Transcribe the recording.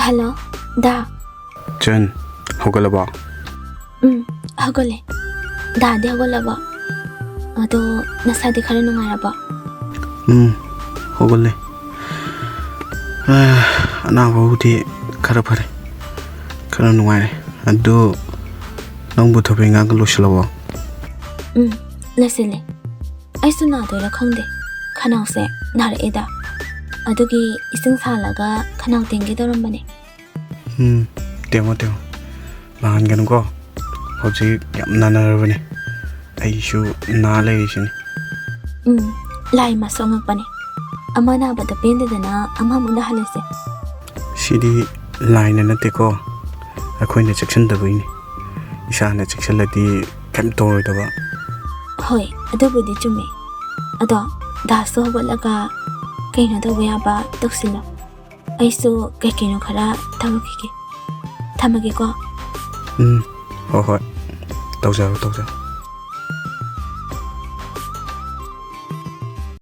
Hello, Da. Chen, hogolaba. Hogole. Da de hogolaba. Ado nasadi khare nungaraba. Hogole. Anabudi khara phare. Khara nungai. Ado nangbu thobe nga glushalawa. Lesele. Aisu na doira khangde. Khanau se nar eda. Adugi ising salaga khanau tenge dorambane. Temo. Mahan ganu ko. Hoji yam nanarabane. Aishu na leishini. Lai masongakpane. Amana bada pende dana ama munda halese. Sidi line nate ko. Akoine section dabini. Isana section lati kam torodaba. Hoi, adubudi chume. Ado daso hogolaga kaino do yaba toksila. Aisu kaino khara thamagike. Thamage ko. Hoi. Tawja.